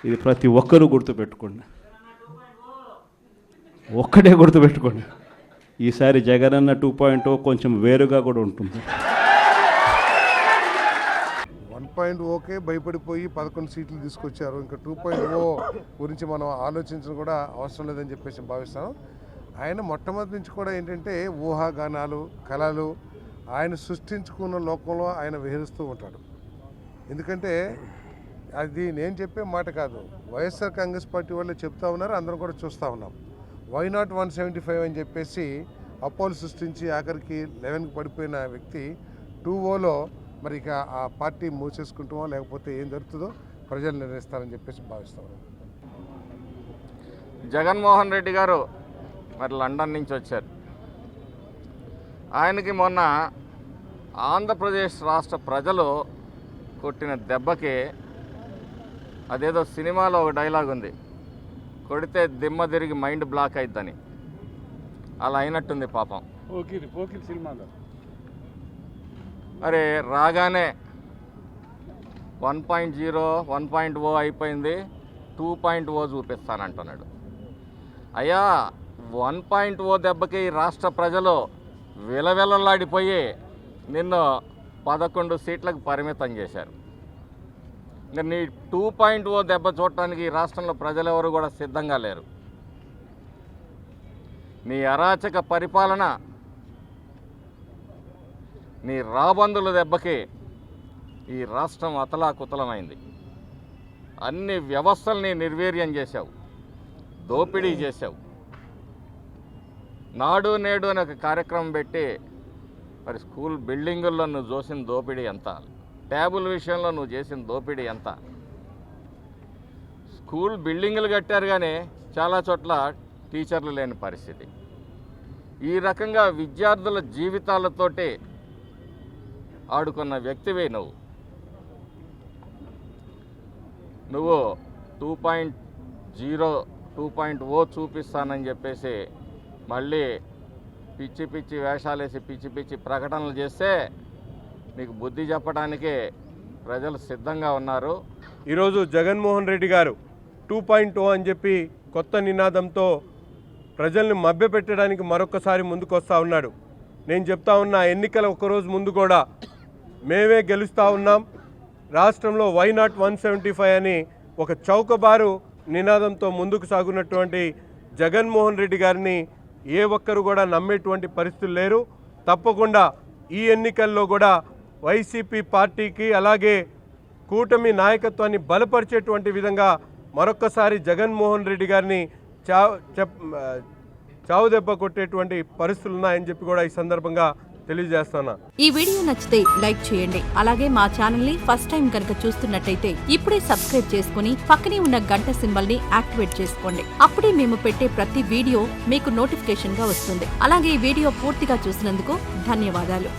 ఇది ప్రతి ఒక్కరూ గుర్తుపెట్టుకోండి, ఒక్కటే గుర్తుపెట్టుకోండి. ఈసారి జగనన్న 2.0 కొంచెం వేరుగా కూడా ఉంటుంది. 1.0కే భయపడిపోయి 11 సీట్లు తీసుకొచ్చారు. ఇంకా 2.0 గురించి మనం ఆలోచించడం కూడా అవసరం లేదని చెప్పేసి భావిస్తాను. ఆయన మొట్టమొదటి నుంచి కూడా ఏంటంటే ఊహాగానాలు, కళలు ఆయన సృష్టించుకున్న లోకంలో ఆయన విహరిస్తూ ఉంటాడు. ఎందుకంటే అది నేను చెప్పే మాట కాదు, వైఎస్ఆర్ కాంగ్రెస్ పార్టీ వాళ్ళు చెప్తా ఉన్నారు, అందరం కూడా చూస్తూ ఉన్నాం. వై నాట్ 175 అని చెప్పేసి అపోలు సృష్టించి ఆఖరికి 11కి పడిపోయిన వ్యక్తి 2.0లో మరి ఇక ఆ పార్టీ మూసేసుకుంటామో లేకపోతే ఏం జరుగుతుందో ప్రజలు నిర్ణయిస్తారని చెప్పేసి భావిస్తాం. జగన్మోహన్ రెడ్డి గారు మరి లండన్ నుంచి వచ్చారు. ఆయనకి మొన్న ఆంధ్రప్రదేశ్ రాష్ట్ర ప్రజలు కొట్టిన దెబ్బకి, అదేదో సినిమాలో ఒక డైలాగ్ ఉంది, కొడితే దిమ్మ తిరిగి మైండ్ బ్లాక్ అయిద్దని. అలా అయినట్టుంది పాపం. సినిమాలో మరి రాగానే 1.0 1.0 అయిపోయింది, 2.0 చూపిస్తానంటున్నాడు. అయ్యా 1.0 దెబ్బకి రాష్ట్ర ప్రజలు విలవిలలాడిపోయి నిన్ను 11 సీట్లకు పరిమితం చేశారు. ఇంకా నీ 2.0 దెబ్బ చూడటానికి రాష్ట్రంలో ప్రజలెవరు కూడా సిద్ధంగా లేరు. నీ అరాచక పరిపాలన, నీ రాబందుల దెబ్బకి ఈ రాష్ట్రం అతలాకుతలమైంది. అన్ని వ్యవస్థల్ని నిర్వీర్యం చేశావు, దోపిడీ చేశావు. నాడు నేడు అనే ఒక కార్యక్రమం పెట్టి మరి స్కూల్ బిల్డింగుల్లో నువ్వు చేసిన దోపిడీ ఎంత, ట్యాబుల విషయంలో నువ్వు చేసిన దోపిడీ ఎంత. స్కూల్ బిల్డింగులు కట్టారు కానీ చాలా చోట్ల టీచర్లు లేని పరిస్థితి. ఈ రకంగా విద్యార్థుల జీవితాలతోటి ఆడుకున్న వ్యక్తివే నువ్వు 2.0 2.0 చూపిస్తానని చెప్పేసి మళ్ళీ పిచ్చి పిచ్చి వేషాలేసి పిచ్చి పిచ్చి ప్రకటనలు చేస్తే నీకు బుద్ధి చెప్పడానికి ప్రజలు సిద్ధంగా ఉన్నారు. ఈరోజు జగన్మోహన్ రెడ్డి గారు 2.0 అని చెప్పి కొత్త నినాదంతో ప్రజల్ని మభ్యపెట్టడానికి మరొకసారి ముందుకు వస్తూ ఉన్నాడు. నేను చెప్తా ఉన్నా, ఎన్నికల ఒకరోజు ముందు కూడా మేమే గెలుస్తూ ఉన్నాం, రాష్ట్రంలో వై నాట్ 175 అని ఒక చౌకబారు నినాదంతో ముందుకు సాగున్నటువంటి జగన్మోహన్ రెడ్డి గారిని ఏ ఒక్కరు కూడా నమ్మేటువంటి పరిస్థితులు లేరు. తప్పకుండా ఈ ఎన్నికల్లో కూడా వైసీపీ పార్టీకి అలాగే కూటమి నాయకత్వాన్ని బలపరిచేటువంటి విధంగా మరొక్కసారి జగన్మోహన్ రెడ్డి గారిని చావు దెబ్బ కొట్టేటువంటి పరిస్థితులు ఉన్నాయని చెప్పి కూడా ఈ సందర్భంగా తెలియజేస్తున్నా. ఈ వీడియో నచ్చితే లైక్ చేయండి. అలాగే మా ఛానల్ ని ఫస్ట్ టైం కనుక చూస్తున్నట్టయితే ఇప్పుడే సబ్స్క్రైబ్ చేసుకుని పక్కనే ఉన్న గంట సింబల్ ని యాక్టివేట్ చేసుకోండి. అప్పుడే మేము పెట్టే ప్రతి వీడియో మీకు నోటిఫికేషన్ గా వస్తుంది. అలాగే ఈ వీడియో పూర్తిగా చూసినందుకు ధన్యవాదాలు.